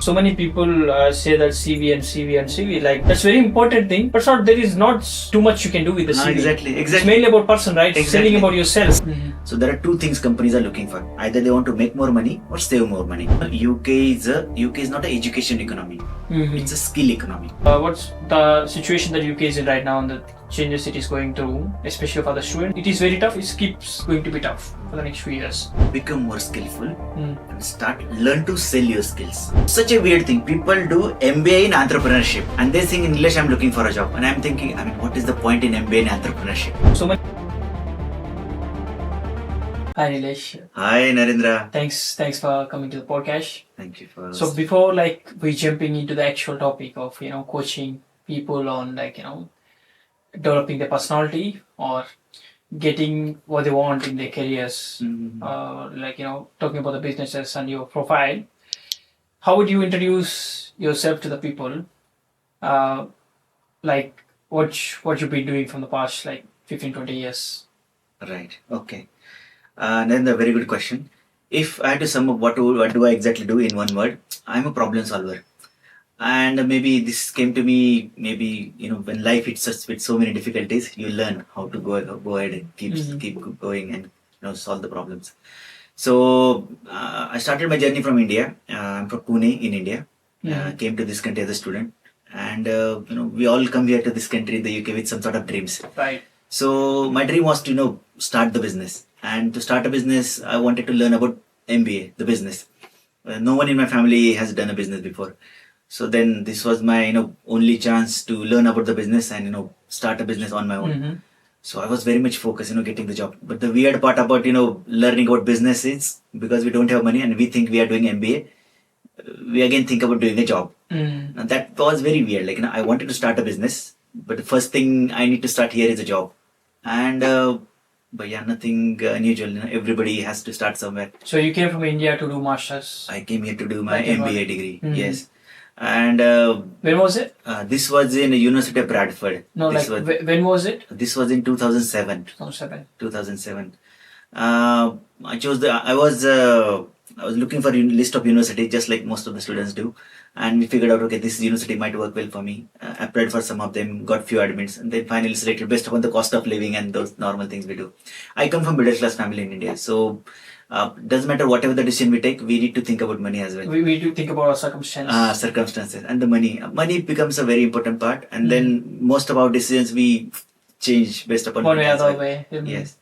So many people say that CV and CV and CV, like that's very important thing, but there is not too much you can do with the CV. Exactly. It's mainly about person, right? Exactly. Selling about yourself. So there are two things companies are looking for. Either they want to make more money or save more money. UK is not an education economy. It's a skill economy. What's the situation that UK is in right now and the changes it is going through, especially for the student? It is very tough. It keeps going to be tough for the next few years. Become more skillful and learn to sell your skills. Such a weird thing. People do MBA in entrepreneurship and they think in English I'm looking for a job. And I'm thinking, what is the point in MBA in entrepreneurship? So many. Hi Nilesh. Hi Narendra. Thanks for coming to the podcast. Thank you for. So before we jumping into the actual topic of coaching people on developing their personality or getting what they want in their careers, talking about the businesses and your profile, how would you introduce yourself to the people? What you've been doing from the past 15-20 years? Right. Okay. Then the very good question. If I had to sum up what do I exactly do in one word, I'm a problem solver. And maybe this came to me, when life hits us with so many difficulties, you learn how to go ahead and keep going and solve the problems. So I started my journey from India. I'm from Pune in India. Came to this country as a student. And we all come here to this country in the UK with some sort of dreams. Right. So my dream was to start the business. And to start a business, I wanted to learn about MBA, the business. No one in my family has done a business before. So then this was my only chance to learn about the business and start a business on my own. So I was very much focused getting the job. But the weird part about learning about business is because we don't have money and we think we are doing MBA, we again think about doing a job. Now that was very weird. I wanted to start a business, but the first thing I need to start here is a job. And but yeah, nothing unusual. Everybody has to start somewhere. So you came from India to do masters? I came here to do my MBA degree. Yes. And when was it? This was in the University of Bradford. No, when was it? This was in 2007. 2007. I was looking for a list of universities, just like most of the students do, and we figured out, okay, this university might work well for me. Applied for some of them, got few admits, and then finally selected based upon the cost of living and those normal things we do. I come from middle class family in India, so doesn't matter whatever the decision we take, we need to think about money as well. We need to think about our circumstances and the money. Money becomes a very important part, and then most of our decisions we change based upon one way or other way. Yes.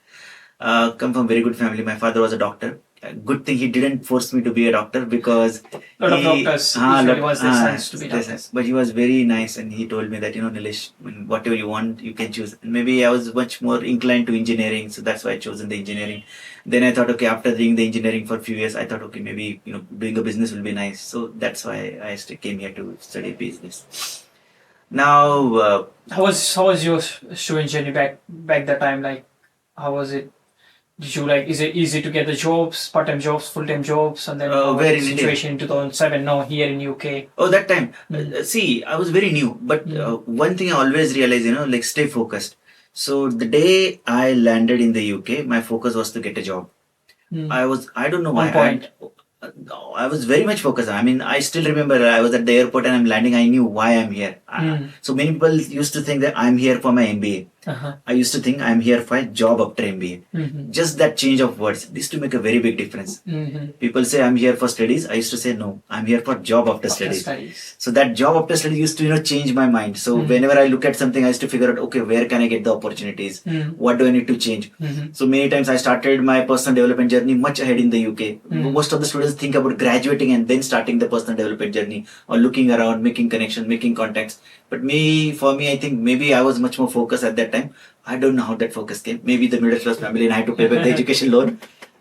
Come from very good family. My father was a doctor. Good thing he didn't force me to be a doctor because a lot of doctors usually was their sons to be doctors. But he was very nice and he told me that Nilesh, whatever you want you can choose. And maybe I was much more inclined to engineering, so that's why I chosen the engineering. Then I thought, okay, after doing the engineering for a few years, I thought, okay, maybe doing a business will be nice. So that's why I came here to study business. Now, how was your student journey back that time? How was it? Did you is it easy to get the jobs, part-time jobs, full-time jobs, and then where in situation India? in 2007? No, here in UK. Oh, that time. See, I was very new, but one thing I always realized, stay focused. So the day I landed in the UK, my focus was to get a job. I don't know why. I was very much focused. I still remember I was at the airport and I'm landing. I knew why I'm here. So many people used to think that I'm here for my MBA. I used to think I'm here for a job after MBA. Just that change of words used to make a very big difference. People say I'm here for studies. I used to say no, I'm here for job after studies. So that job after studies used to change my mind. So whenever I look at something, I used to figure out, okay, where can I get the opportunities? What do I need to change? So many times I started my personal development journey much ahead in the UK. Most of the students think about graduating and then starting the personal development journey or looking around, making connections, making contacts. But for me, I think maybe I was much more focused at that time. I don't know how that focus came. Maybe the middle class family and I had to pay back the education loan.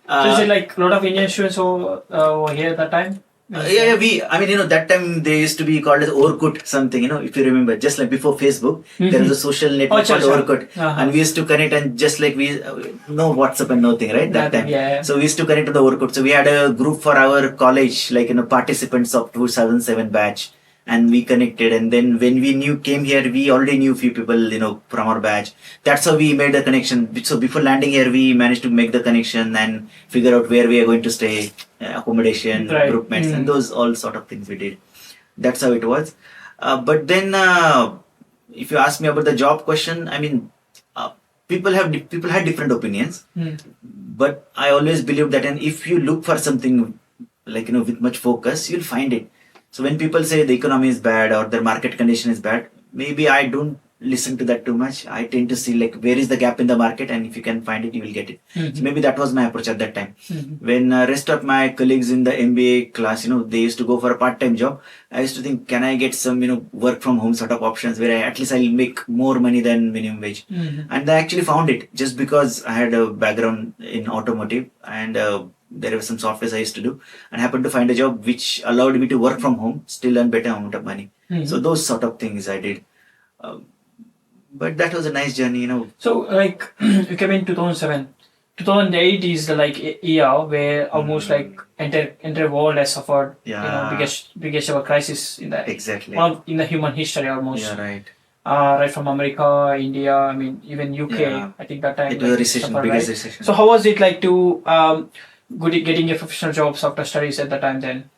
So is it a lot of Indian students over here at that time? That time they used to be called as Orkut something, if you remember, just like before Facebook, there was a social network called Orkut. And we used to connect and just like no WhatsApp and nothing, right? That time. Yeah. So we used to connect to the Orkut. So we had a group for our college, participants of 2007 batch. And we connected, and then when we came here, we already knew few people, from our batch. That's how we made the connection. So before landing here, we managed to make the connection and figure out where we are going to stay. accommodation, Right. group mates, and those all sort of things we did. That's how it was. But then, if you ask me about the job question, I mean, people had different opinions, but I always believe that, and if you look for something like with much focus, you'll find it. So when people say the economy is bad or the market condition is bad, maybe I don't listen to that too much. I tend to see like where is the gap in the market, and if you can find it, you will get it. So maybe that was my approach at that time. When rest of my colleagues in the MBA class, they used to go for a part-time job. I used to think, can I get some work from home sort of options where at least I'll make more money than minimum wage. And I actually found it just because I had a background in automotive, and there were some softwares I used to do, and happened to find a job which allowed me to work from home, still earn better amount of money. So those sort of things I did. But that was a nice journey. So like you came in 2007. 2008 is the year where almost like entire world has suffered biggest ever crisis in the Exactly. in the human history almost. Yeah, right. Right from America, India, I mean even UK. Yeah. I think that time It was a like, recession, suffered, biggest right? recession. So how was it like to getting your professional jobs after studies at the time then?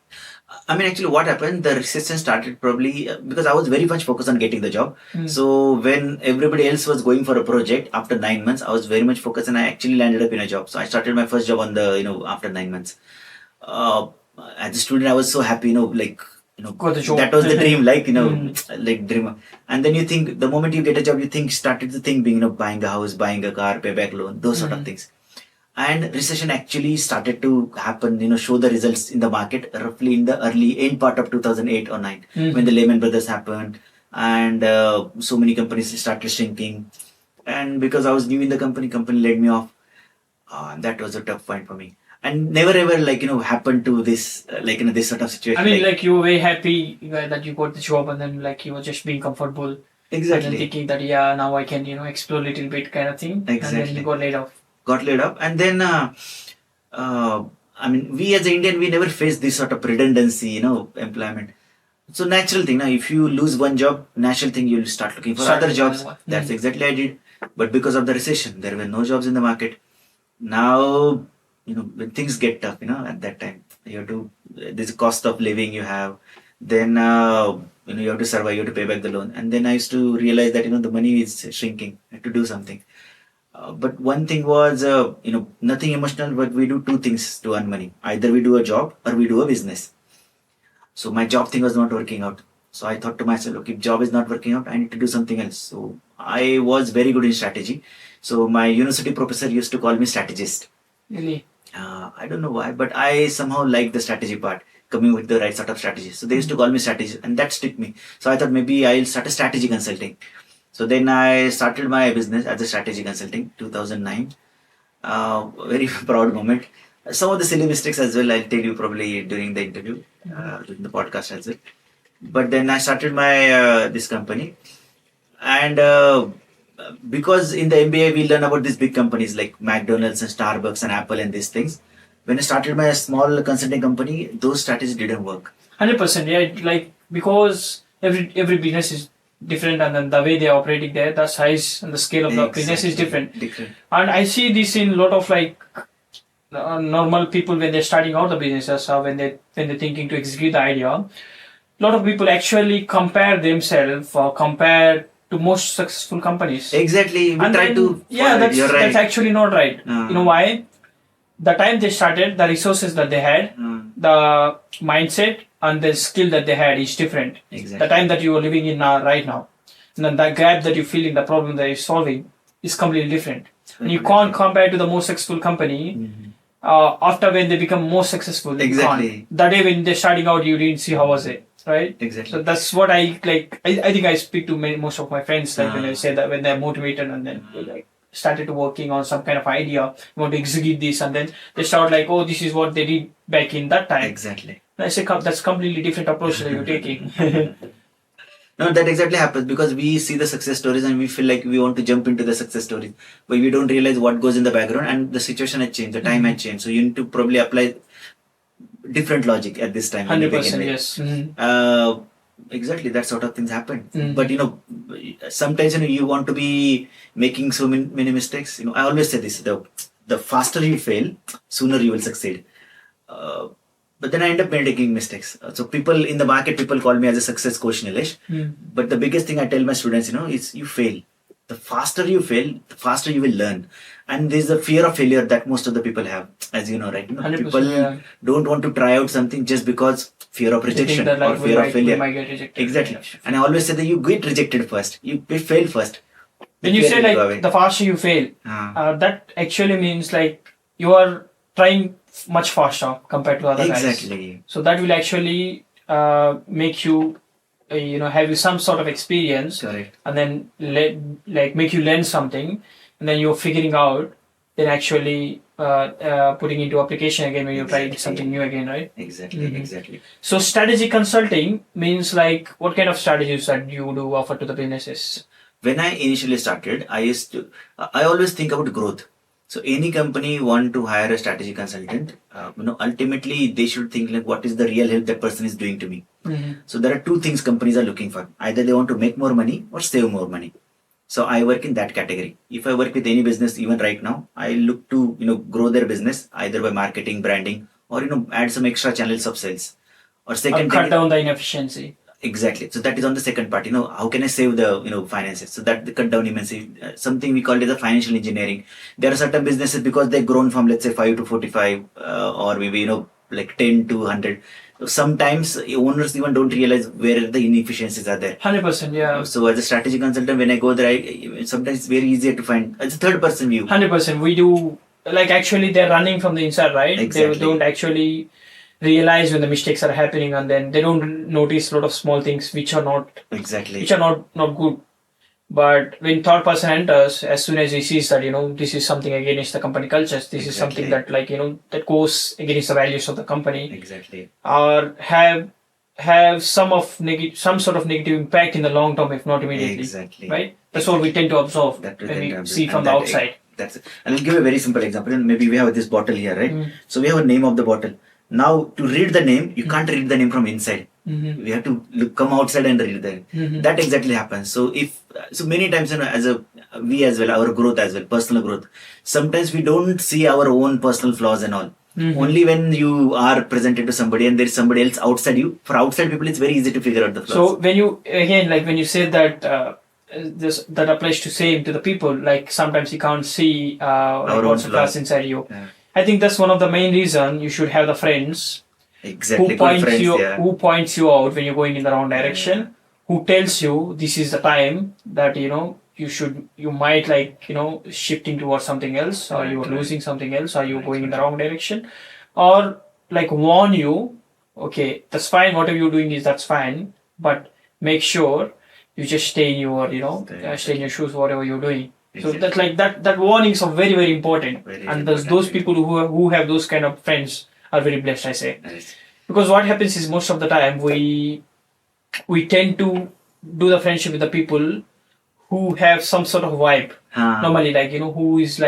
I mean, actually, what happened? The recession started probably because I was very much focused on getting the job. So when everybody else was going for a project after 9 months, I was very much focused, and I actually landed up in a job. So I started my first job on the after 9 months. As a student, I was so happy. Got the job. That was the dream. Like dream. And then you think the moment you get a job, you think started the thing being buying a house, buying a car, payback loan, those sort of things. And recession actually started to happen, show the results in the market roughly in the early end part of 2008 or 9, when the Lehman Brothers happened, and so many companies started shrinking. And because I was new in the company laid me off. That was a tough point for me. And never ever happened to this this sort of situation. I mean, like you were very happy that you got the job, and then like you were just being comfortable. Exactly. And then thinking that now I can explore a little bit kind of thing. Exactly. And then you got laid off. Got laid off, and then I mean, we as an Indian, we never face this sort of redundancy, employment. So natural thing now, if you lose one job, natural thing you'll start looking for other jobs. That's exactly I did. But because of the recession, there were no jobs in the market. Now, when things get tough, at that time, you have to, there's a cost of living you have. Then, you have to survive, you have to pay back the loan. And then I used to realize that, the money is shrinking. I have to do something. But one thing was, nothing emotional, but we do two things to earn money. Either we do a job or we do a business. So my job thing was not working out. So I thought to myself, okay, if job is not working out, I need to do something else. So I was very good in strategy. So my university professor used to call me strategist. Really? I don't know why, but I somehow liked the strategy part, coming with the right sort of strategy. So they used to call me strategist, and that stuck me. So I thought maybe I'll start a strategy consulting. So then I started my business as a strategy consulting, 2009. Very proud moment. Some of the silly mistakes as well, I'll tell you probably during the interview, during the podcast as well. But then I started my this company, and because in the MBA we learn about these big companies like McDonald's and Starbucks and Apple and these things. When I started my small consulting company, those strategies didn't work. 100%, yeah. Like because every business is different, and then the way they're operating there, the size and the scale of the business is different. And I see this in a lot of normal people when they're starting out the businesses, or when they're thinking to execute the idea. A lot of people actually compare themselves or compare to most successful companies. Exactly. That's actually not right. You know why? The time they started, the resources that they had, the mindset and the skill that they had is different. Exactly. The time that you are living in right now, and then the gap that you feel in the problem that you're solving is completely different. And you can't compare to the most successful company after when they become more successful. Exactly. The day when they're starting out, you didn't see how was it, right? Exactly. So that's what I like. I think I speak to most of my friends when they say that when they're motivated and then they started to working on some kind of idea, you want to execute this, and then they start oh, this is what they did back in that time. Exactly. And I say that's completely different approach that you're taking. No, that exactly happens because we see the success stories and we feel like we want to jump into the success stories, but we don't realize what goes in the background, and the situation has changed, the time has changed. So you need to probably apply different logic at this time. 100%, yes. Exactly, that sort of things happen. But sometimes you want to be making so many mistakes. I always say this: the faster you fail, sooner you will succeed. But then I end up making mistakes. So people in the market, people call me as a success coach, Nilesh. But the biggest thing I tell my students, is you fail. The faster you fail, the faster you will learn. And there's a fear of failure that most of the people have, as you know, right? 100%, People don't want to try out something just because fear of rejection that, or fear of failure. We might get rejected. Exactly. Yeah. And I always say that you get rejected first. You fail first. When you say like the faster you fail, that actually means like you are trying much faster compared to other guys. Exactly. So that will actually make you, have you some sort of experience. Correct. And then make you learn something, and then you're figuring out, then actually putting into application again when you try something new again, right? Exactly. Exactly. So strategy consulting means like what kind of strategies that you do offer to the businesses? When I initially started, I always think about growth. So any company want to hire a strategy consultant, ultimately they should think like, what is the real help that person is doing to me? So there are two things companies are looking for. Either they want to make more money or save more money. So I work in that category. If I work with any business, even right now, I look to, grow their business either by marketing, branding, or, add some extra channels of sales. Or second, cut down the inefficiency. Exactly. So that is on the second part. How can I save the finances? So that the cut down immensely. Something we call it as a financial engineering. There are certain businesses because they've grown from let's say 5 to 45, or maybe like 10 to 100. Sometimes owners even don't realize where the inefficiencies are there. 100%, yeah. So as a strategy consultant, when I go there, sometimes it's very easier to find. It's a third person view. 100%. We do like actually they're running from the inside, right? Exactly. They don't actually realize when the mistakes are happening, and then they don't notice a lot of small things which are not not good. But when third person enters, as soon as he sees that this is something against the company cultures, this is something that that goes against the values of the company, exactly, or have some sort of negative impact in the long term, if not immediately. Exactly. Right. That's what we tend to observe when we see from the outside. That's it. And I'll give a very simple example. Maybe we have this bottle here, right? So we have a name of the bottle. Now, to read the name, you can't read the name from inside. We have to come outside and read the name. That exactly happens. So many times, we as well, our growth as well, personal growth. Sometimes we don't see our own personal flaws and all. Only when you are presented to somebody and there's somebody else outside you. For outside people, it's very easy to figure out the flaws. So when you say that that applies to same to the people, like sometimes you can't see what's the flaws inside you. Yeah. I think that's one of the main reason you should have the friends who points you out when you're going in the wrong direction, who tells you this is the time that you might shifting towards something else, or you're losing something else, or you're going in the wrong direction, or like warn you, okay, that's fine, whatever you're doing that's fine, but make sure you just stay in your stay in your shoes, whatever you're doing. So that's like that warnings are very, very important. And those people who have those kind of friends are very blessed, I say. Nice. Because what happens is most of the time we tend to do the friendship with the people who have some sort of vibe. Normally, who is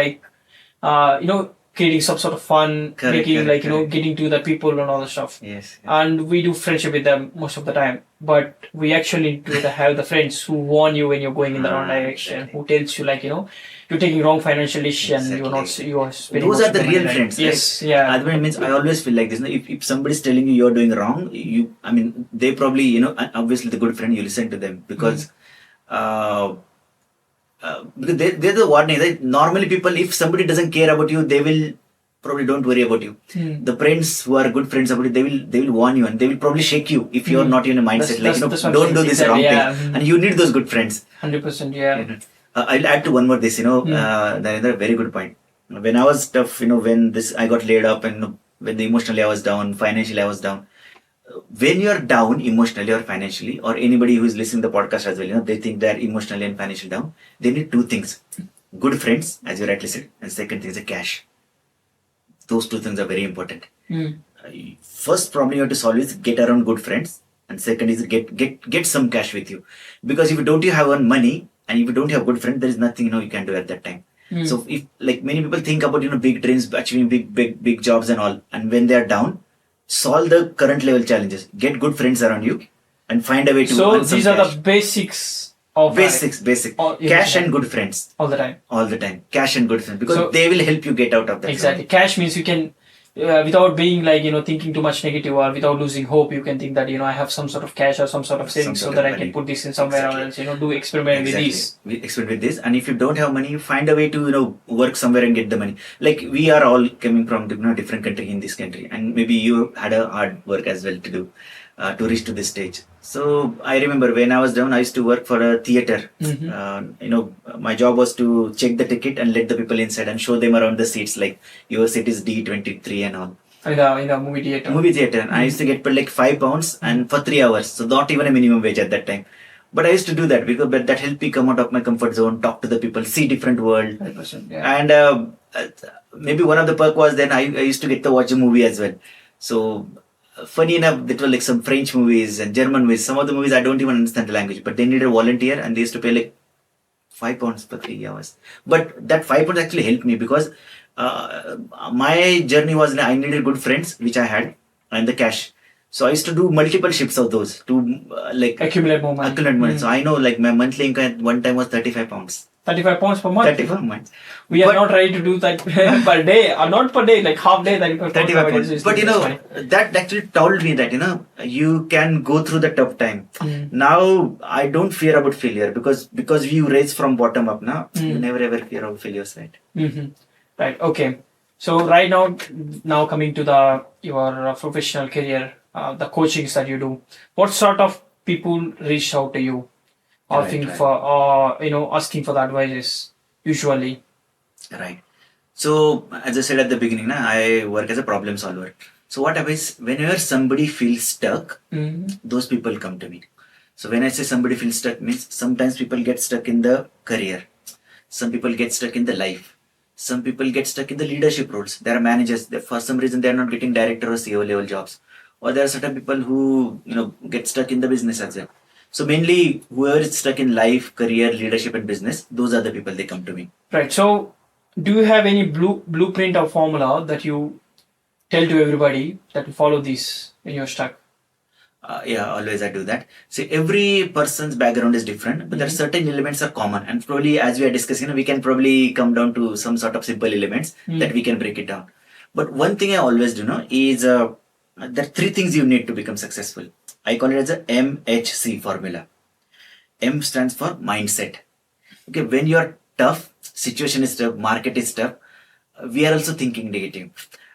creating some sort of fun, getting to the people and all the stuff. Yes. And we do friendship with them most of the time. But we actually need to have the friends who warn you when you're going in the wrong direction, who tells you you're taking wrong financial decision, you are spending. Those are the real friends. Yes, right? yeah. That means I always feel like this. If somebody's telling you you're doing wrong, they probably obviously the good friend, you listen to them because. Because they're the warning. Right? Normally, people, if somebody doesn't care about you, they will probably don't worry about you. The friends who are good friends about you, they will warn you and they will probably shake you if you're not in a mindset don't do this wrong thing. And you need those good friends. 100%, yeah. I'll add to one more this. Another very good point. When I was tough, when I got laid up and when emotionally I was down, financially I was down. When you're down emotionally or financially, or anybody who is listening to the podcast as well, they think they're emotionally and financially down. They need two things: good friends, as you rightly said, and second thing is cash. Those two things are very important. First problem you have to solve is get around good friends, and second is get some cash with you, because if you don't have money and if you don't have good friends, there is nothing you can do at that time. So if many people think about big dreams, achieving big jobs and all, and when they are down, solve the current level challenges, get good friends around you, and find a way to. So these are the basics of basic cash and good friends all the time. Cash and good friends, because they will help you get out of that. Exactly. Cash means you can without being like, thinking too much negative, or without losing hope, you can think that, I have some sort of cash or some sort of savings so that I can put this in somewhere else, do experiment with this. We experiment with this, and if you don't have money, you find a way to work somewhere and get the money. Like we are all coming from different country in this country, and maybe you had a hard work as well to do to reach to this stage. So I remember when I was down, I used to work for a theater. My job was to check the ticket and let the people inside and show them around the seats, like your seat is D23 and all. In the movie theater. Movie theater. I used to get paid like £5 and for 3 hours. So not even a minimum wage at that time. But I used to do that because that helped me come out of my comfort zone, talk to the people, see different world. 100%, yeah. And maybe one of the perk was then I used to get to watch a movie as well. So funny enough, that were like some French movies and German movies. Some of the movies I don't even understand the language, but they needed a volunteer and they used to pay like £5 per 3 hours. But that £5 actually helped me because my journey was I needed good friends, which I had, and the cash. So I used to do multiple shifts of those to accumulate more money. So I know like my monthly income at one time was £35. £35 per month. 35 per month. We are not ready to do that per day, or not per day, like half day. £35. But that actually told me that you can go through the tough time. Now I don't fear about failure because you raise from bottom up now. You never ever fear of failures, right? Right. Okay. So right now coming to your professional career, the coachings that you do, what sort of people reach out to you, asking for the advices usually? Right. So as I said at the beginning, I work as a problem solver. So what happens whenever somebody feels stuck, those people come to me. So when I say somebody feels stuck, means sometimes people get stuck in the career, some people get stuck in the life. Some people get stuck in the leadership roles. There are managers. For some reason, they are not getting director or CEO level jobs. Or there are certain people who get stuck in the business as well. So mainly, whoever is stuck in life, career, leadership, and business, those are the people they come to me. Right. So, do you have any blueprint or formula that you tell to everybody that you follow this when you're stuck? Always I do that. See, every person's background is different, but there are certain elements are common. And probably as we are discussing, we can probably come down to some sort of simple elements that we can break it down. But one thing I always do is there are 3 things you need to become successful. I call it as a MHC formula. M stands for mindset. Okay, when you are tough, situation is tough, market is tough, we are also thinking negative.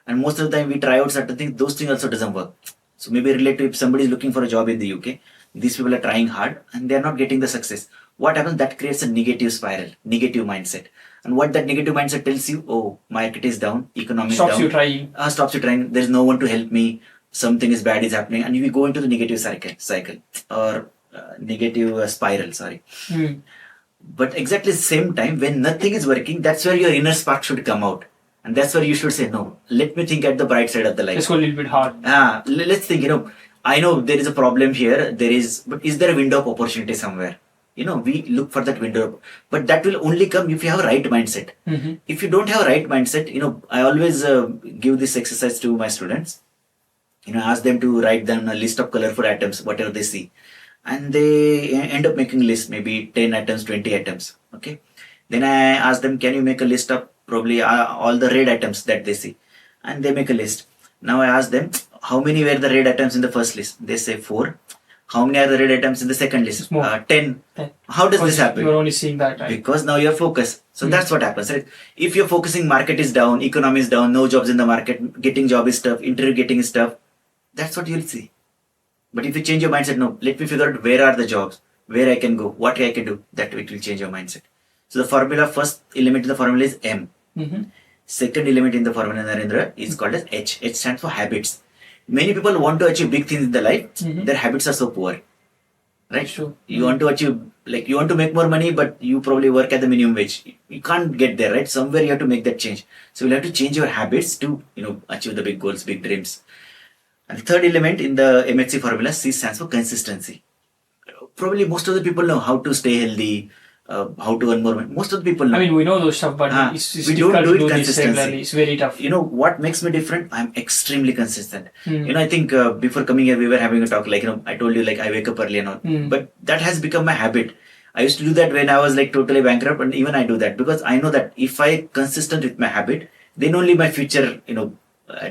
And most of the time we try out certain things, those things also doesn't work. So maybe relate to if somebody is looking for a job in the UK, these people are trying hard and they are not getting the success. What happens? That creates a negative spiral, negative mindset. And what that negative mindset tells you, oh, market is down, economy is down. Stops you trying. Stops you trying. There's no one to help me. Something is bad is happening. And we go into the negative cycle or negative spiral, sorry. But exactly the same time, when nothing is working, that's where your inner spark should come out. And that's where you should say, no, let me think at the bright side of the life. Let's go a little bit hard. Let's think, I know there is a problem here, but is there a window of opportunity somewhere? We look for that window, but that will only come if you have a right mindset. If you don't have a right mindset, I always give this exercise to my students. Ask them to write down a list of colorful items, whatever they see. And they end up making a list, maybe 10 items, 20 items. Okay. Then I ask them, can you make a list of probably all the red items that they see? And they make a list. Now I ask them, how many were the red items in the first list? They say 4. How many are the red items in the second list? 10. How does this happen? You're only seeing that, right? Because now you're focused. So that's what happens, right? If you're focusing, market is down, economy is down, no jobs in the market, getting job is tough, interview getting is tough. That's what you'll see. But if you change your mindset, no, let me figure out where are the jobs, where I can go, what I can do, that it will change your mindset. So the formula, first element in the formula is M. Second element in the formula, Narendra, is called as H. H stands for habits. Many people want to achieve big things in the life. Their habits are so poor. Right? Sure. You want to achieve, you want to make more money, but you probably work at the minimum wage. You can't get there, right? Somewhere you have to make that change. So you'll have to change your habits to, achieve the big goals, big dreams. And the third element in the MHC formula, C stands for consistency. Probably most of the people know how to stay healthy, how to earn more money. Most of the people know. I mean, we know those stuff, but it's we difficult don't do to it do this regularly. consistently. It's very tough. What makes me different? I'm extremely consistent. I think before coming here, we were having a talk, I told you, I wake up early and all. But that has become my habit. I used to do that when I was totally bankrupt, and even I do that because I know that if I consistent with my habit, then only my future,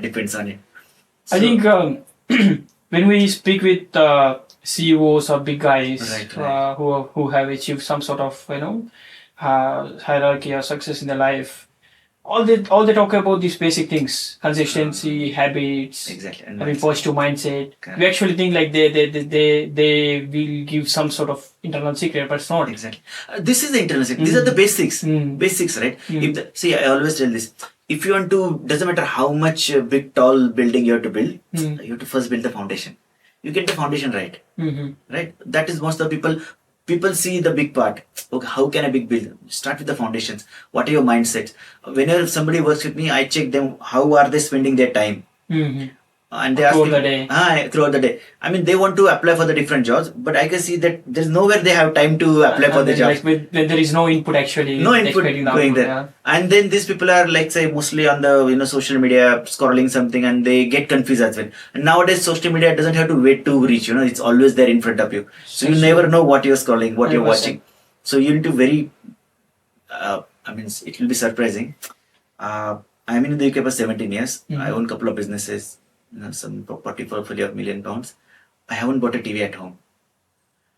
Depends on it. I think when we speak with CEOs or big guys Right. who have achieved some sort of hierarchy or success in their life, all they talk about these basic things: consistency, habits, Exactly. And having mindset. positive mindset. Correct. We actually think like they will give some sort of internal secret, but it's not. Exactly. This is the internal secret. These are the basics. Basics, right? Mm. I always tell this. If you want to, doesn't matter how much big, tall building you have to build, you have to first build the foundation. You get the foundation right. Right? That is most of the people see the big part. Okay, how can a big build? Start with the foundations. What are your mindsets? Whenever somebody works with me, I check them. How are they spending their time? And they ask Throughout me, the day. throughout the day. I mean, they want to apply for the different jobs, but I can see that there's nowhere they have time to apply for the then, jobs. like when there is no input actually. No input expecting the going output, there. yeah. And then these people are like say mostly on the social media scrolling something, and they get confused as well. And nowadays social media doesn't have to wait to reach. It's always there in front of you. So you never know what you're scrolling, what you're 100%. watching. So you need to very. I mean, it will be surprising. I'm in the UK for 17 years. I own a couple of businesses. Some property portfolio of £1 million. I haven't bought a TV at home.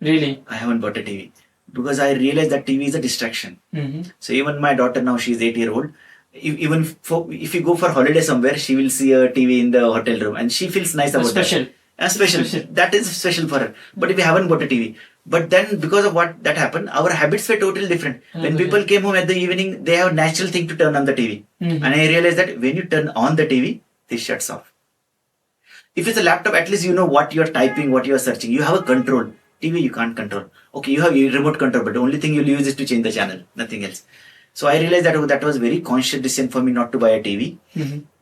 Really? I haven't bought a TV because I realized that TV is a distraction. So even my daughter now, she's 8 years old. If you go for holiday somewhere, she will see a TV in the hotel room and she feels nice about Special. that. Special. That is special for her. But if we haven't bought a TV, but then because of what that happened, our habits were totally different. When people came home at the evening, they have a natural thing to turn on the TV. And I realized that when you turn on the TV, this shuts off. If it's a laptop, at least you know what you're typing, what you're searching. You have a control. TV, you can't control. Okay, you have a remote control, but the only thing you'll use is to change the channel, nothing else. So I realized that was very conscious decision for me not to buy a TV.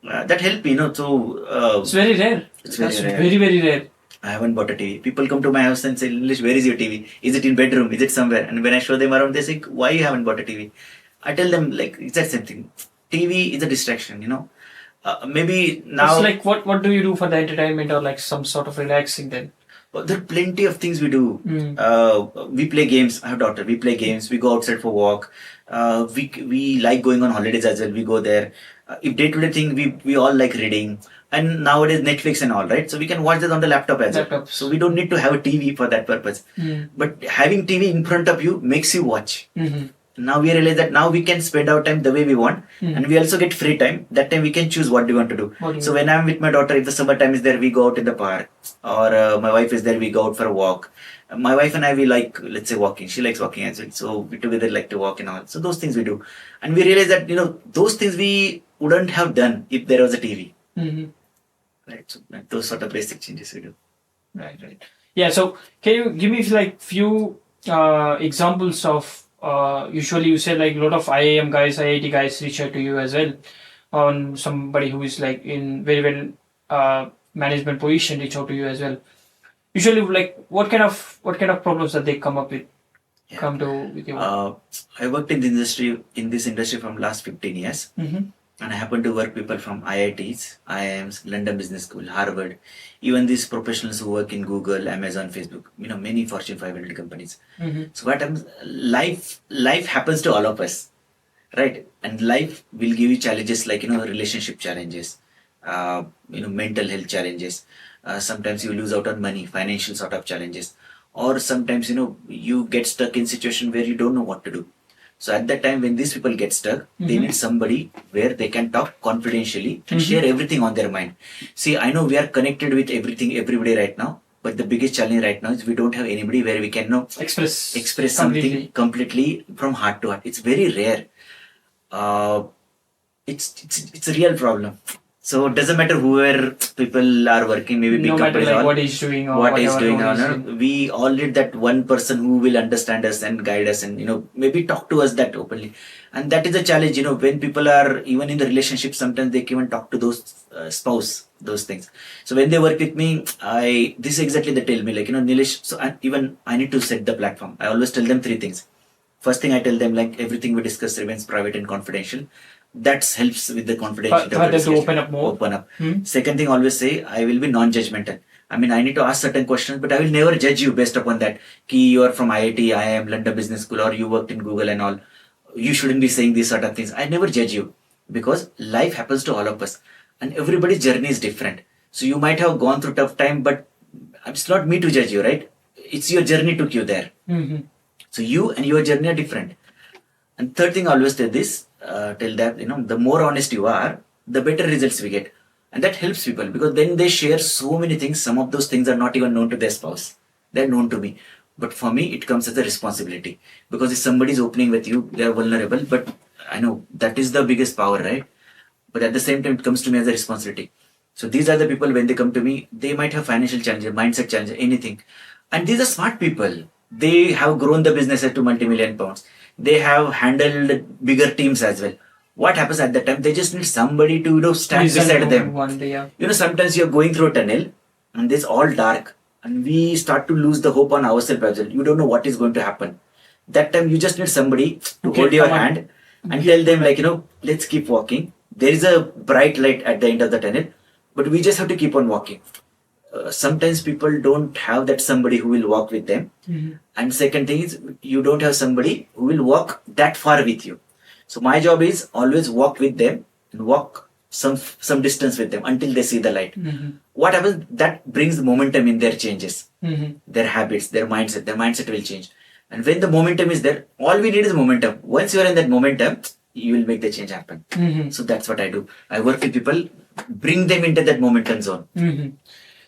That helped me, it's very rare. It's very rare. Very, very rare. I haven't bought a TV. People come to my house and say, Nilesh, where is your TV? Is it in bedroom? Is it somewhere? And when I show them around, they say, why you haven't bought a TV? I tell them, like, it's that same thing. TV is a distraction, maybe now. It's like what do you do for the entertainment or like some sort of relaxing then? There are plenty of things we do. We play games. I have a daughter. We play games. We go outside for walk. We like going on holidays as well. We go there. If day-to-day thing, we all like reading. And nowadays Netflix and all, right? So we can watch that on the laptop as well. So we don't need to have a TV for that purpose. But having TV in front of you makes you watch. Now we realize that now we can spend our time the way we want, and we also get free time. That time we can choose what we want to do. So when I'm with my daughter, if the summertime is there, we go out in the park, or my wife is there, we go out for a walk. My wife and I, we like, let's say, walking. She likes walking as well, so we together like to walk and all. So those things we do, and we realize that those things we wouldn't have done if there was a TV. Right. So those sort of basic changes we do. Right. Yeah. So can you give me like few examples of? Usually you say like a lot of IIM guys, IIT guys reach out to you as well on somebody who is like in very well management position reach out to you as well. Usually like what kind of problems that they come up with? Yeah. Come to with you. I worked in this industry from last 15 years. And I happen to work people from IITs, IIMs, London Business School, Harvard, even these professionals who work in Google, Amazon, Facebook, many Fortune 500 companies. So what happens, life happens to all of us, right? And life will give you challenges like, relationship challenges, mental health challenges. Sometimes you lose out on money, financial sort of challenges. Or sometimes, you get stuck in situation where you don't know what to do. So at that time, when these people get stuck, they need somebody where they can talk confidentially and share everything on their mind. See, I know we are connected with everybody right now, but the biggest challenge right now is we don't have anybody where we can express something completely from heart to heart. It's very rare. It's a real problem. So it doesn't matter whoever people are working, maybe big companies, like what he's doing or what is going on. We all need that one person who will understand us and guide us and maybe talk to us that openly. And that is a challenge. When people are even in the relationship, sometimes they can even talk to those spouse, those things. So when they work with me, this is exactly they tell me like Nilesh. So I need to set the platform. I always tell them 3 things. First thing I tell them, like, everything we discuss remains private and confidential. That helps with the confidentiality. For them to open up more. Open up. Second thing, always say, I will be non-judgmental. I mean, I need to ask certain questions, but I will never judge you based upon that. Ki you are from IIT, IIM, London Business School, or you worked in Google and all. You shouldn't be saying these sort of things. I never judge you because life happens to all of us. and everybody's journey is different. So you might have gone through tough time, but it's not me to judge you, right? It's your journey took you there. So you and your journey are different. And third thing, I always tell this, tell that, the more honest you are, the better results we get. And that helps people because then they share so many things. Some of those things are not even known to their spouse. They're known to me. But for me, it comes as a responsibility because if somebody is opening with you, they're vulnerable. But I know that is the biggest power, right? But at the same time, it comes to me as a responsibility. So these are the people, when they come to me, they might have financial challenges, mindset challenges, anything. And these are smart people. They have grown the businesses to multi-million pounds. They have handled bigger teams as well. What happens at that time? They just need somebody to stand beside them. One day, yeah. Sometimes you're going through a tunnel and it's all dark and we start to lose the hope on ourselves as well. You don't know what is going to happen. That time you just need somebody to hold your hand and tell them let's keep walking. There is a bright light at the end of the tunnel, but we just have to keep on walking. Sometimes people don't have that somebody who will walk with them. And second thing is you don't have somebody who will walk that far with you. So my job is always walk with them and walk some distance with them until they see the light. What happens? That brings the momentum in their changes, their habits, their mindset. Their mindset will change. And when the momentum is there, all we need is momentum. Once you are in that momentum, you will make the change happen. So that's what I do. I work with people, bring them into that momentum zone.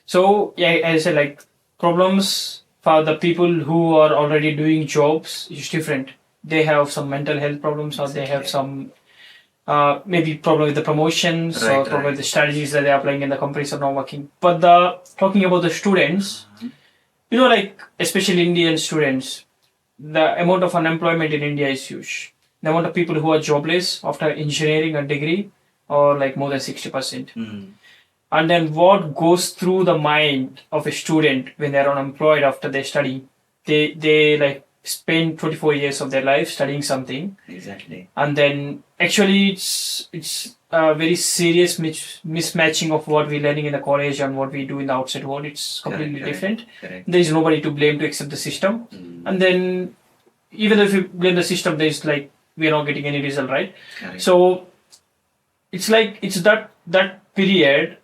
So yeah, as I said, problems for the people who are already doing jobs is different. They have some mental health problems, or they have some maybe problem with the promotions, or problem with the strategies that they are applying in the companies are not working. But talking about the students, especially Indian students, the amount of unemployment in India is huge. The amount of people who are jobless after engineering a degree or more than 60%. And then what goes through the mind of a student when they're unemployed after they study? They spend 24 years of their life studying something. Exactly. And then actually it's a very serious mismatching of what we're learning in the college and what we do in the outside world. It's completely different. Correct. There is nobody to blame to accept the system. And then even if you blame the system, there's we're not getting any result, right? Correct. So it's that period,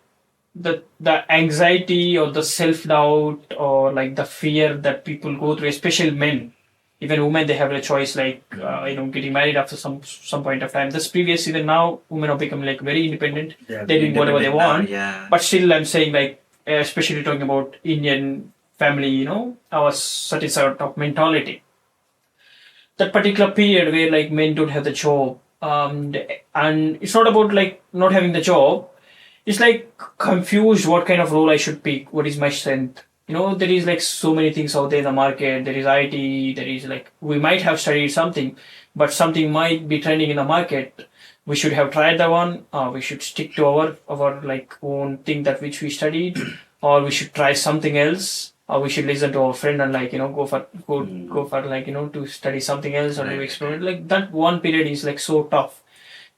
the anxiety or the self-doubt or the fear that people go through, especially men. Even women, they have a choice getting married after some point of time. This previous, even now, women have become very independent. They're doing whatever they want. Yeah. But still, I'm saying especially talking about Indian family, our certain sort of mentality. That particular period where men don't have the job, and it's not about not having the job. It's confused what kind of role I should pick. What is my strength? There is so many things out there in the market. There is IT. There is we might have studied something, but something might be trending in the market. We should have tried that one. We should stick to our own thing that which we studied, or we should try something else. Or we should listen to our friend and go for to study something else or to experiment. That one period is so tough,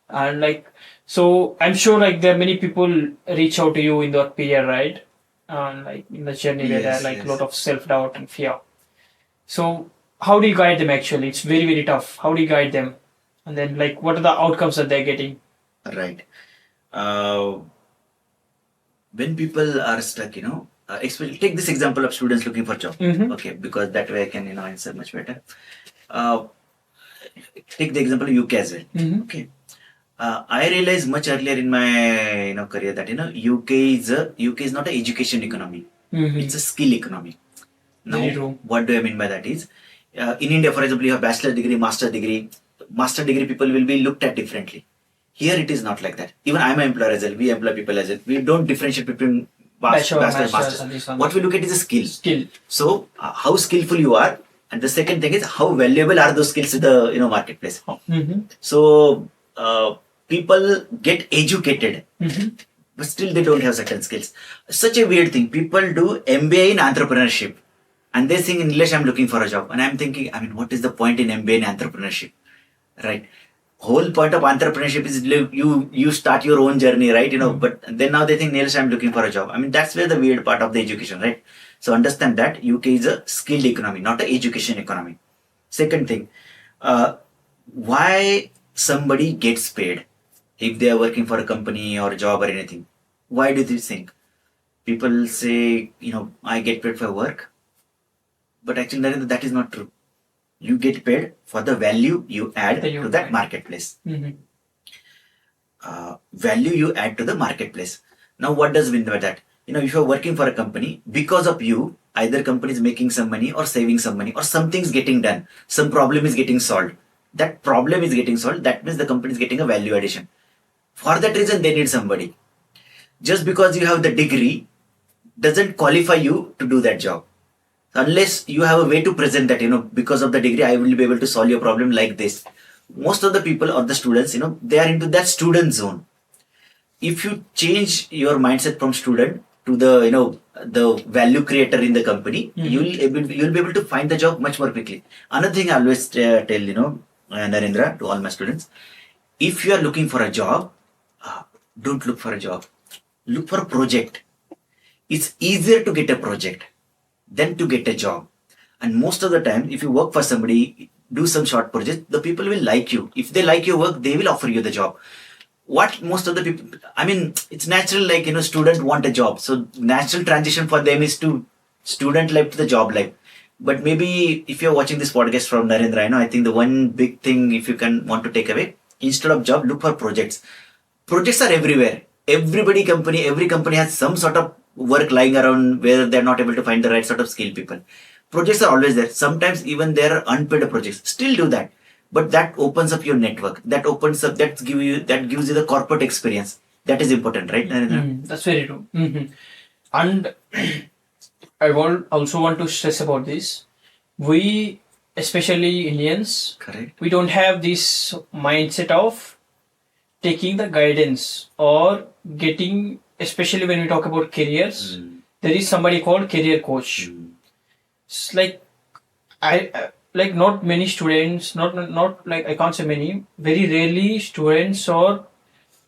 and so I'm sure there are many people reach out to you in that period, right? And in the journey where there are a lot of self-doubt and fear. So how do you guide them actually? It's very, very tough. How do you guide them? And then what are the outcomes that they're getting? Right. When people are stuck, especially take this example of students looking for job. Okay, because that way I can answer much better. Take the example of UK as well. Okay. I realized much earlier in my career that UK is not an education economy. It's a skill economy. Now, what do I mean by that is in India, for example, you have bachelor degree, master degree. Master degree people will be looked at differently. Here it is not like that. Even I'm an employer as well. We employ people as well. We don't differentiate between bachelor and master. What we look at is a skill. So how skillful you are, and the second thing is how valuable are those skills to the marketplace. So people get educated, but still they don't have certain skills. Such a weird thing. People do MBA in entrepreneurship, and they think in English, I'm looking for a job. And I'm thinking, what is the point in MBA in entrepreneurship, right? Whole point of entrepreneurship is you start your own journey, right? But then now they think, Niles, I'm looking for a job. That's where the weird part of the education, right? So understand that UK is a skilled economy, not an education economy. Second thing, why somebody gets paid. if they are working for a company or a job or anything. Why do they think? People say, I get paid for work. But actually, Narendra, that is not true. You get paid for the value you add to that marketplace. Value you add to the marketplace. Now, what does mean by that? If you're working for a company, because of you, either company is making some money or saving some money or something's getting done. Some problem is getting solved. That problem is getting solved. That means the company is getting a value addition. For that reason, they need somebody. Just because you have the degree doesn't qualify you to do that job. Unless you have a way to present that, because of the degree, I will be able to solve your problem like this. Most of the people or the students, they are into that student zone. If you change your mindset from student to the value creator in the company, you'll be able to find the job much more quickly. Another thing I always tell, Narendra, to all my students, if you are looking for a job, don't look for a job. Look for a project. It's easier to get a project than to get a job. And most of the time, if you work for somebody, do some short project, the people will like you. If they like your work, they will offer you the job. What most of the people, it's natural, students want a job. So natural transition for them is to student life to the job life. But maybe if you're watching this podcast from Narendra, I think the one big thing, if you can want to take away, instead of job, look for projects. Projects are everywhere. Every company has some sort of work lying around where they're not able to find the right sort of skilled people. Projects are always there. Sometimes even there are unpaid projects. Still do that. But that opens up your network. That gives you the corporate experience. That is important, right? That's very true. And I also want to stress about this. We, especially Indians, correct, we don't have this mindset of taking the guidance or getting, especially when we talk about careers, there is somebody called career coach. It's like not many students, not like I can't say many, very rarely students are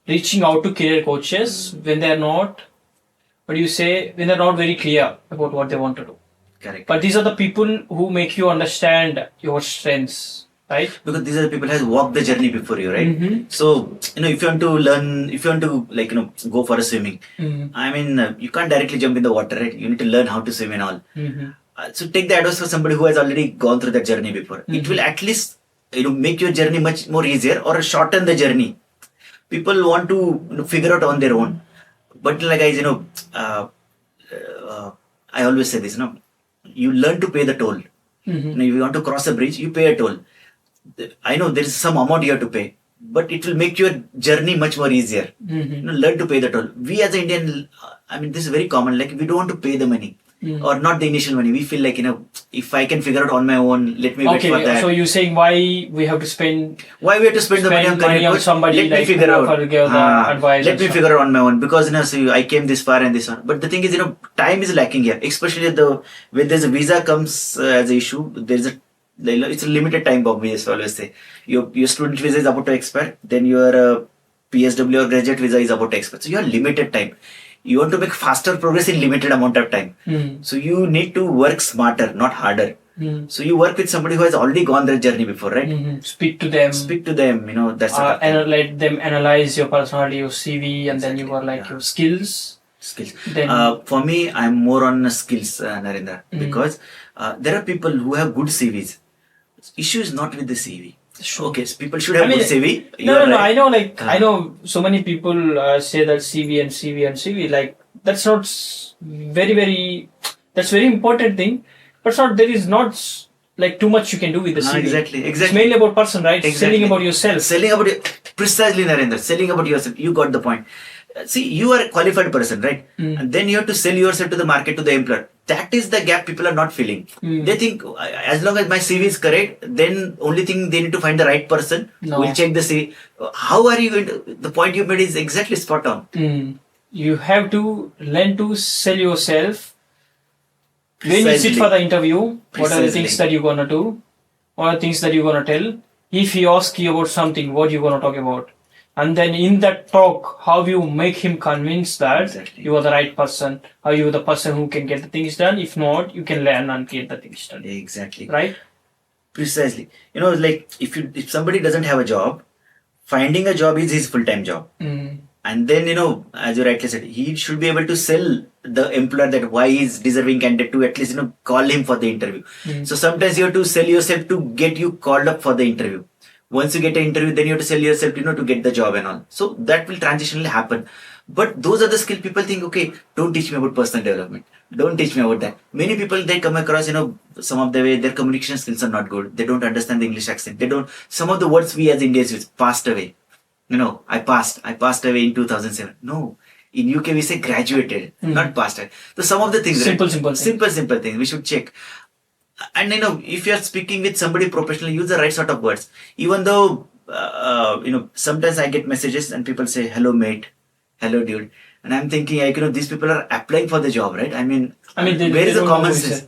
reaching out to career coaches when they are not, when they're not very clear about what they want to do. Correct. But these are the people who make you understand your strengths, right? Because these are the people who have walked the journey before you, right? So, if you want to learn, if you want to go for a swimming, you can't directly jump in the water, right? You need to learn how to swim and all. So take the advice for somebody who has already gone through that journey before. It will at least make your journey much more easier or shorten the journey. People want to figure out on their own. But guys, I always say this, you learn to pay the toll. If you want to cross a bridge, you pay a toll. I know there is some amount you have to pay, but it will make your journey much more easier. Learn to pay the toll. We as an Indian, this is very common. Like we don't want to pay the money. Or not the initial money. We feel like, if I can figure out on my own, let me wait for that. So you're saying why we have to spend the money on somebody, let me figure out. Advice let me figure out on my own, because so I came this far and this one. But the thing is, time is lacking here, especially when there's a visa comes as an issue. It's a limited time bomb. We always say your student visa is about to expire, then your PSW or graduate visa is about to expire. So you have limited time. You want to make faster progress in limited amount of time. So you need to work smarter, not harder. So you work with somebody who has already gone their journey before, right? Speak to them. That's and let them analyze your personality, your CV, and then your skills. Then for me, I'm more on skills, Narendra, because there are people who have good CVs. Issue is not with the CV. Sure. Okay, so people should have good CV. No. I know, I know so many people say that CV and CV and CV. That's not very. That's very important thing, but there is not too much you can do with the CV. Exactly. It's mainly about person, right? Exactly. Selling about yourself. Precisely, Narendra. Selling about yourself. You got the point. See, you are a qualified person, right? And then you have to sell yourself to the market, to the employer. That is the gap people are not filling. They think as long as my CV is correct, then only thing they need to find the right person. No. We'll check the CV. How are you going to? The point you made is exactly spot on. You have to learn to sell yourself. When you sit for the interview, what are the things that you're gonna do? What are the things that you're gonna tell? If he asks you about something, what you're gonna talk about? And then in that talk, how you make him convinced that you are the right person, how you are the person who can get the things done. If not, you can learn and get the things done. Exactly. Right? Precisely. If somebody doesn't have a job, finding a job is his full-time job. And then, as you rightly said, he should be able to sell the employer that why he's deserving candidate to at least, call him for the interview. So sometimes you have to sell yourself to get you called up for the interview. Once you get an interview, then you have to sell yourself, to get the job and all. So that will transitionally happen. But those are the skill people think, okay, don't teach me about personal development. Don't teach me about that. Many people, they come across, some of the way their communication skills are not good. They don't understand the English accent. Some of the words we as Indians use, passed away. I passed away in 2007. No, in UK we say graduated, not passed away. So some of the things, simple things we should check. And if you are speaking with somebody professionally, use the right sort of words. Even though sometimes I get messages and people say, "Hello, mate," "Hello, dude," and I'm thinking, these people are applying for the job, right? Where is the common sense?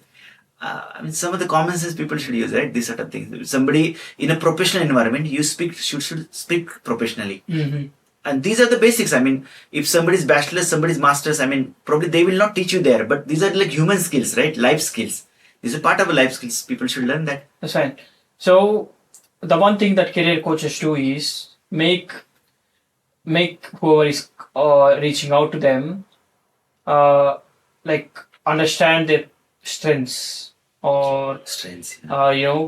Some of the common sense people should use, right? These sort of things. Somebody in a professional environment, you should speak professionally. And these are the basics. If somebody's bachelor's, somebody's master's, probably they will not teach you there. But these are like human skills, right? Life skills. This is part of a life skills. People should learn that. That's right. So the one thing that career coaches do is make whoever is reaching out to them, understand their strengths. Or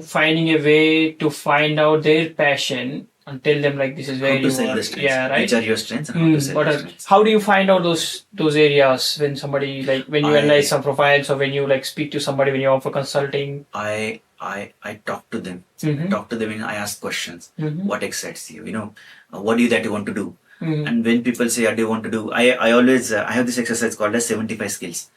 finding a way to find out their passion and tell them this is where how to you sell are. the strengths. Yeah, right. Which are your strengths and how to sell the strengths. How do you find out those areas when somebody when you analyze some profiles or when you speak to somebody when you offer consulting? I talk to them. Talk to them and I ask questions. What excites you? What do you want to do? And when people say, "What do you want to do?" I always I have this exercise called as 75 skills.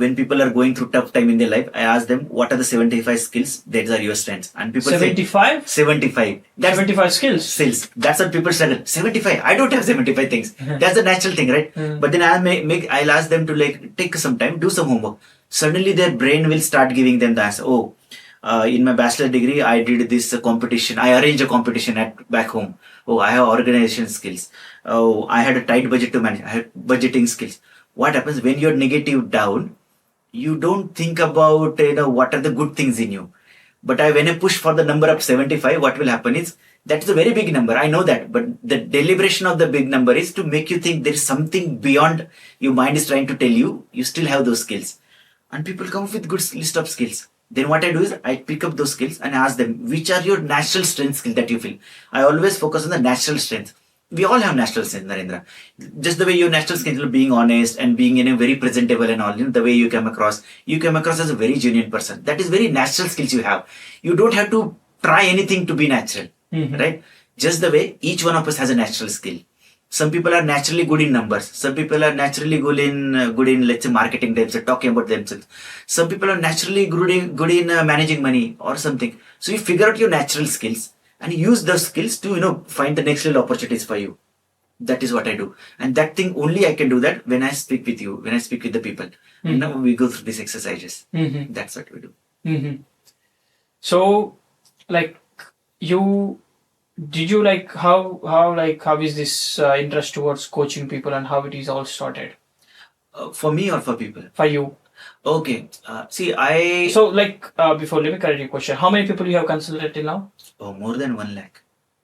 When people are going through tough time in their life, I ask them, what are the 75 skills that are your strengths? And people 75? say 75. That's 75 skills. That's what people struggle. 75. I don't have 75 things. That's the natural thing, right? But then I'll ask them to take some time, do some homework. Suddenly their brain will start giving them the answer. Oh, in my bachelor degree, I did this competition. I arranged a competition back home. Oh, I have organization skills. Oh, I had a tight budget to manage. I had budgeting skills. What happens when you're negative down, you don't think about what are the good things in you. But when I push for the number of 75, what will happen is, that's a very big number. I know that. But the deliberation of the big number is to make you think there's something beyond your mind is trying to tell you. You still have those skills. And people come up with good list of skills. Then what I do is I pick up those skills and ask them, which are your natural strength skill that you feel? I always focus on the natural strength. We all have natural strength, Narendra. Just the way your natural strength, being honest and being very presentable and all, the way you come across as a very genuine person. That is very natural skills you have. You don't have to try anything to be natural, right? Just the way each one of us has a natural skill. Some people are naturally good in numbers. Some people are naturally good in let's say marketing themselves, talking about themselves. Some people are naturally good in managing money or something. So you figure out your natural skills and use those skills to find the next level opportunities for you. That is what I do, and that thing only I can do that when I speak with you, when I speak with the people. We go through these exercises. That's what we do. So, how is this interest towards coaching people and how it is all started? For me or for people? For you. Okay. So, before, let me correct your question. How many people you have consulted till now? Oh, more than 1 lakh.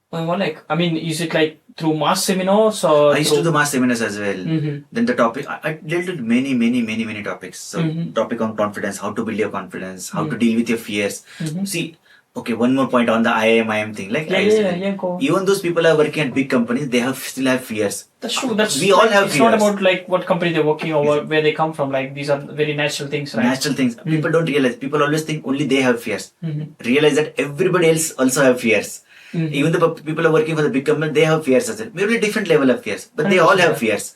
1 lakh. Is it through mass seminars or? I used to do mass seminars as well. Then the topic, I dealt with many topics. So, topic on confidence, how to build your confidence, how to deal with your fears. See, okay, one more point on the IIM thing. Go. Even those people are working at big companies, they still have fears. That's true. We all have it's fears. It's not about what company they're working or where they come from. These are very natural things, right? Natural things. People don't realize. People always think only they have fears. Realize that everybody else also have fears. Even the people are working for the big company, they have fears as well. Maybe a different level of fears, but they all have fears.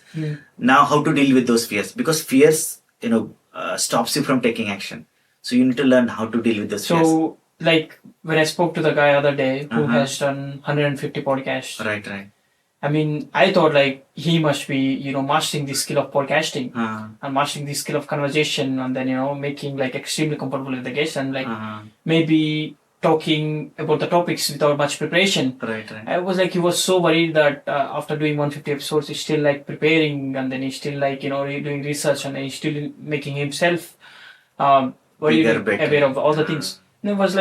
Now, how to deal with those fears? Because fears, stops you from taking action. So you need to learn how to deal with those fears. So, when I spoke to the guy other day who has done 150 podcasts. Right. I thought he must be, mastering the skill of podcasting and mastering the skill of conversation and then, making extremely comfortable with the guests and maybe talking about the topics without much preparation. Right. I was he was so worried that after doing 150 episodes, he's still preparing and then he's still doing research and he's still making himself aware of all the things. And it was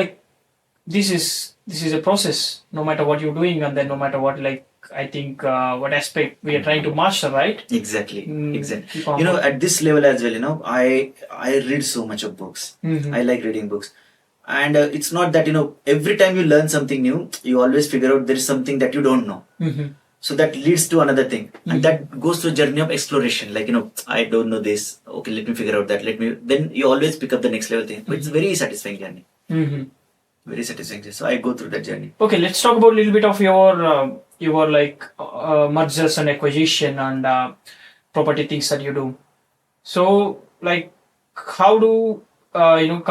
this is this is a process, no matter what you're doing, and then no matter what, like, I think what aspect we are trying to master, right? Exactly. Exactly. Keep on You know, going. at this level as well, you know, I read so much of books. Mhm. I like reading books. And it's not that, you know, every time you learn something new, you always figure out there is something that you don't know. Mhm. So that leads to another thing. And Mhm. that goes to a journey of exploration. Like, you know, I don't know this. Okay, let me figure out that. Then you always pick up the next level thing. But it's a very satisfying journey. Mhm. Very satisfying. So I go through that journey. Okay, let's talk about a little bit of your like mergers and acquisition and property things that you do. So, like, how do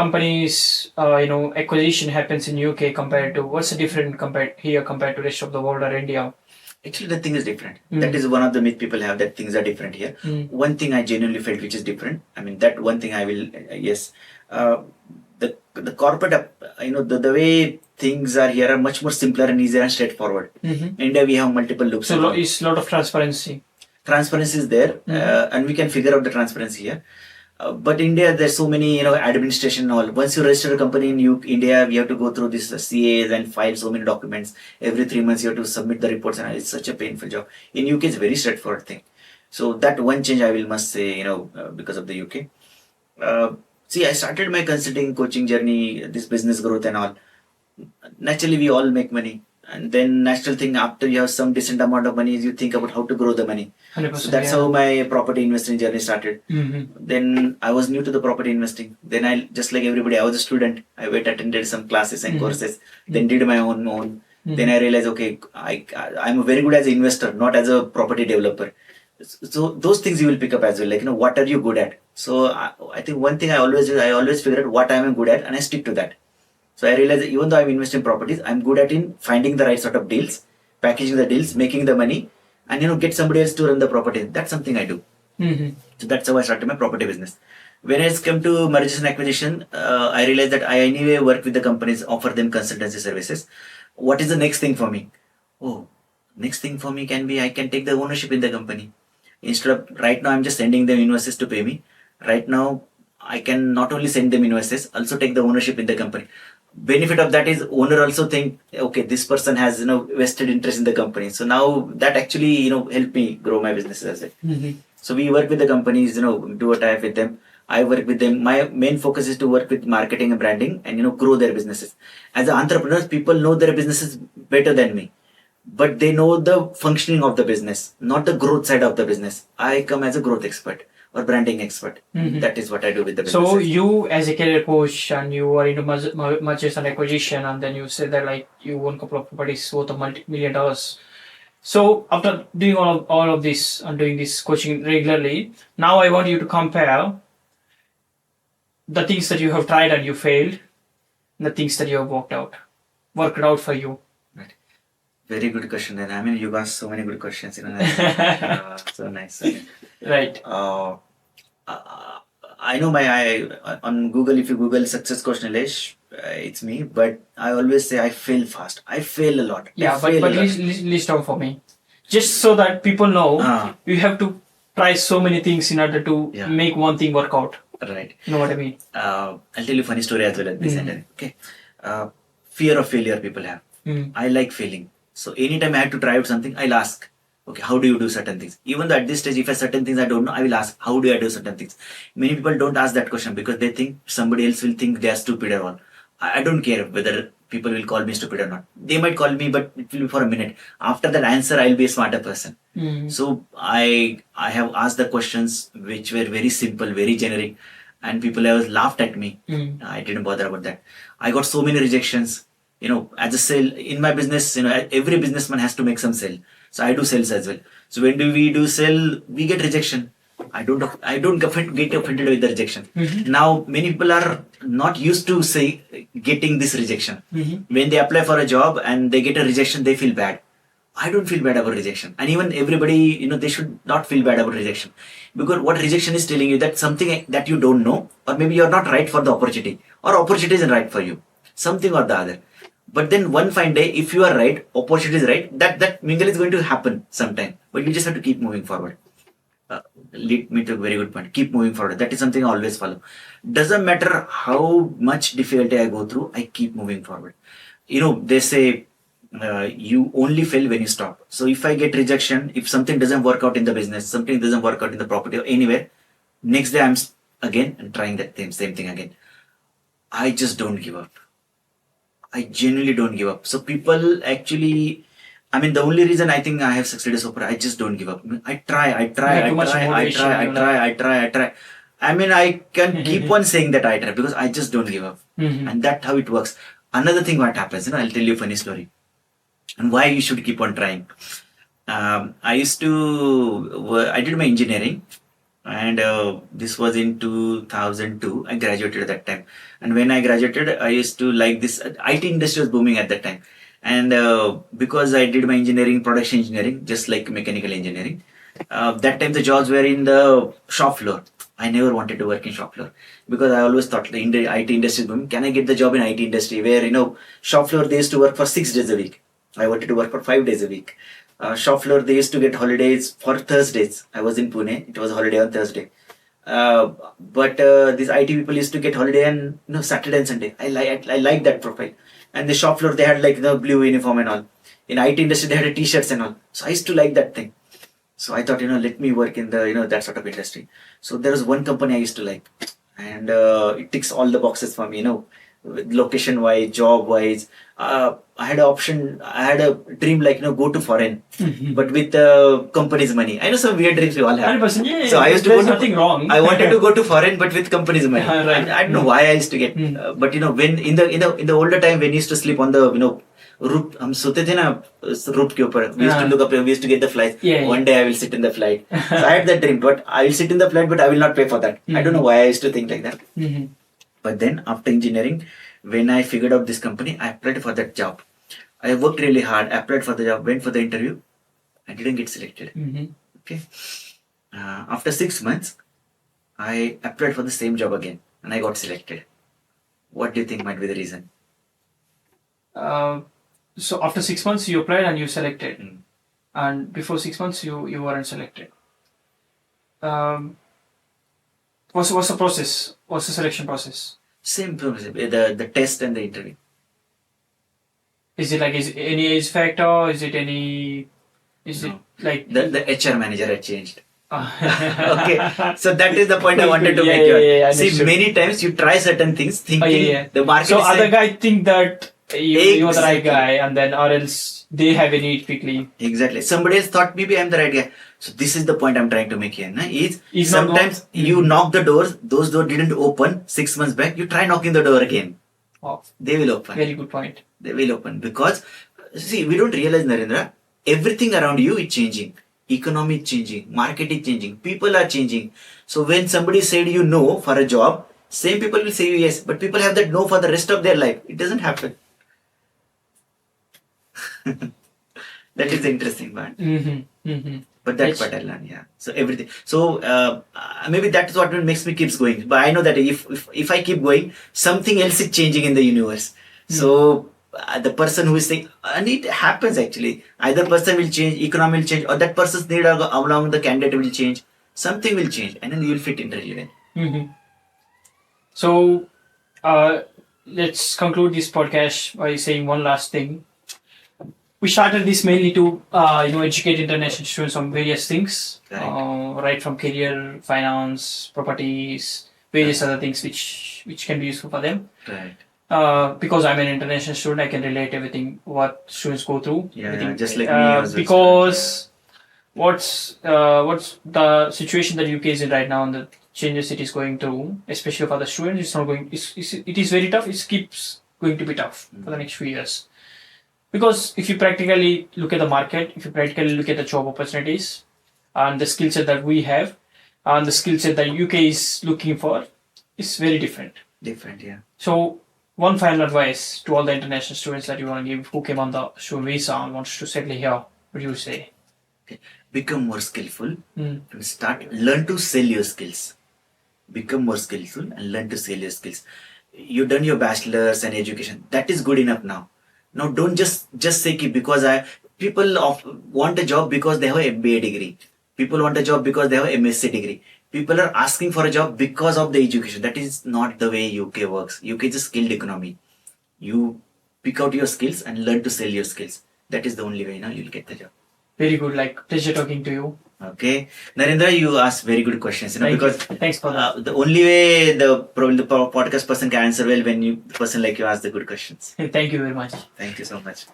companies acquisition happens in UK compared to what's the different compared here compared to rest of the world or India? Actually, nothing is different. Mm. That is one of the myth people have, that things are different here. One thing I genuinely felt which is different. I mean, that one thing I will, yes. The corporate, the way things are here are much more simpler and easier and straightforward. In India, we have multiple loops. So, it's a lot of transparency. Transparency is there, and we can figure out the transparency here. But India, there's so many, administration and all. Once you register a company in India, we have to go through this CAs and file so many documents. Every 3 months, you have to submit the reports, and it's such a painful job. In UK, it's a very straightforward thing. So that one change I will must say, because of the UK. See, I started my consulting coaching journey, this business growth and all. Naturally, we all make money. And then natural thing, after you have some decent amount of money, is you think about how to grow the money. So that's how my property investing journey started. Then I was new to the property investing. Then I, just like everybody, I was a student. I went attended some classes and courses. Then did my own. Then I realized, okay, I'm very good as an investor, not as a property developer. So those things you will pick up as well. Like, what are you good at? So I think one thing I always do, I always figure out what I am good at and I stick to that. So I realized that even though I'm investing in properties, I'm good at in finding the right sort of deals, packaging the deals, making the money, and get somebody else to run the property. That's something I do. So that's how I started my property business. When it's come to mergers and acquisition, I realized that I anyway work with the companies, offer them consultancy services. What is the next thing for me? Oh, next thing for me can be I can take the ownership in the company. Instead of right now I'm just sending them invoices to pay me. Right now I can not only send them invoices, also take the ownership in the company. Benefit of that is owner also think, okay, this person has vested interest in the company. So now that actually helped me grow my business as well. So we work with the companies, do a tie-up with them. I work with them. My main focus is to work with marketing and branding and grow their businesses. As entrepreneurs, people know their businesses better than me, but they know the functioning of the business, not the growth side of the business. I come as a growth expert or branding expert. That is what I do with the business. So you, as a career coach, and you are into mergers and acquisition, and then you said that like you own a couple of properties worth of multi-million dollars. So after doing all of this and doing this coaching regularly, now I want you to compare the things that you have tried and you failed, and the things that you have worked out for you. Right. Very good question. And I mean, you asked so many good questions. So nice. Right. I know on Google, if you Google success coach Nilesh, it's me. But I always say I fail fast. I fail a lot. Yeah, but list down for me, just so that people know you have to try so many things in order to make one thing work out. Right. You know what I mean? I'll tell you a funny story as well at this end. Okay. Fear of failure people have. I like failing. So anytime I have to try out something, I'll ask, okay, how do you do certain things? Even though at this stage, if I certain things I don't know, I will ask, how do I do certain things? Many people don't ask that question because they think somebody else will think they are stupid or all. I don't care whether people will call me stupid or not. They might call me, but it will be for a minute. After that answer, I'll be a smarter person. So I have asked the questions which were very simple, very generic, and people have laughed at me. I didn't bother about that. I got so many rejections. As a sale in my business, every businessman has to make some sale. So I do sales as well. So when do we do sell, we get rejection. I don't get offended with the rejection. Now many people are not used to getting this rejection. When they apply for a job and they get a rejection, they feel bad. I don't feel bad about rejection. And even everybody, they should not feel bad about rejection. Because what rejection is telling you that something that you don't know, or maybe you're not right for the opportunity, or opportunity isn't right for you. Something or the other. But then one fine day, if you are right, opportunity is right, that mingle is going to happen sometime. But you just have to keep moving forward. Lead me to a very good point. Keep moving forward. That is something I always follow. Doesn't matter how much difficulty I go through, I keep moving forward. They say you only fail when you stop. So if I get rejection, if something doesn't work out in the business, something doesn't work out in the property or anywhere, next day I'm again and trying that same thing again. I just don't give up. I genuinely don't give up. So people actually, I mean, the only reason I think I have succeeded so far, I just don't give up. I try. I mean, I can keep on saying that I try because I just don't give up. And that's how it works. Another thing what happens, I'll tell you a funny story. And why you should keep on trying. I did my engineering, and this was in 2002. I graduated at that time, and when I graduated, I used to like this. IT industry was booming at that time, and because I did my engineering, production engineering, just like mechanical engineering, that time the jobs were in the shop floor. I never wanted to work in shop floor because I always thought the IT industry is booming. Can I get the job in IT industry where shop floor they used to work for 6 days a week. I wanted to work for 5 days a week. Shop floor they used to get holidays for Thursdays. I was in Pune. It was a holiday on Thursday. But these IT people used to get holiday on Saturday and Sunday. I like that profile. And the shop floor they had like blue uniform and all. In IT industry they had t-shirts and all. So I used to like that thing. So I thought let me work in the that sort of industry. So there was one company I used to like, and it ticks all the boxes for me. Location wise, job wise. I had an option. I had a dream like go to foreign, but with the company's money. I know some weird dreams we all have. 100%, yeah, So I used to there's nothing wrong. I wanted to go to foreign, but with company's money. Right. I don't know why I used to get. But when in the older time when we used to sleep on the रूप हम सोते थे ना रूप के ऊपर we used to look up, we used to get the flight. One day I will sit in the flight. So I had that dream, but I will sit in the flight, but I will not pay for that. I don't know why I used to think like that. But then after engineering, when I figured out this company, I applied for that job. I worked really hard, applied for the job, went for the interview. I didn't get selected. Okay. After 6 months, I applied for the same job again and I got selected. What do you think might be the reason? So after 6 months you applied and you selected, and before 6 months you weren't selected. What's the process? What's the selection process? Same process, the test and the interview. Is it any age factor? Is it like the HR manager had changed? Okay, so that is the point I wanted to make. See, many times you try certain things thinking the market. So other guy think that you are the right guy, and then or else they have a need quickly. Exactly. Somebody else thought maybe I'm the right guy. So this is the point I'm trying to make here. Is sometimes you knock the doors, those doors didn't open 6 months back. You try knocking the door again. Wow. They will open. Very good point. They will open because see, we don't realize, Narendra, everything around you is changing. Economy is changing, market is changing, people are changing. So when somebody said you no for a job, same people will say you yes, but people have that no for the rest of their life. It doesn't happen. That is the interesting part. But that's what I learned, So everything. So maybe that is what makes me keeps going. But I know that if I keep going, something else is changing in the universe. So the person who is saying, and it happens actually, either person will change, economy will change, or that person's need along the candidate will change. Something will change, and then you will fit in really well. So let's conclude this podcast by saying one last thing. We started this mainly to educate international students on various things, right from career, finance, properties, various other things which can be useful for them. Right. Because I'm an international student, I can relate everything what students go through. Just like me. Because what's the situation that UK is in right now and the changes it is going through, especially for the students, it's not going. It is very tough. It keeps going to be tough for the next few years. Because if you practically look at the market, if you practically look at the job opportunities and the skill set that we have and the skill set that UK is looking for, is very different. So one final advice to all the international students that you want to give who came on the student visa and wants to settle here, what do you say? Become more skillful and learn to sell your skills. Become more skillful and learn to sell your skills. You've done your bachelor's and education. That is good enough now. Now don't just say because people want a job because they have an MBA degree. People want a job because they have an MSc degree. People are asking for a job because of the education. That is not the way UK works. UK is a skilled economy. You pick out your skills and learn to sell your skills. That is the only way, you'll get the job. Very good. Like, pleasure talking to you. Okay, Narendra, you asked very good questions. Because thanks for that. The only way the podcast person can answer well when the person like you ask the good questions. Thank you very much. Thank you so much.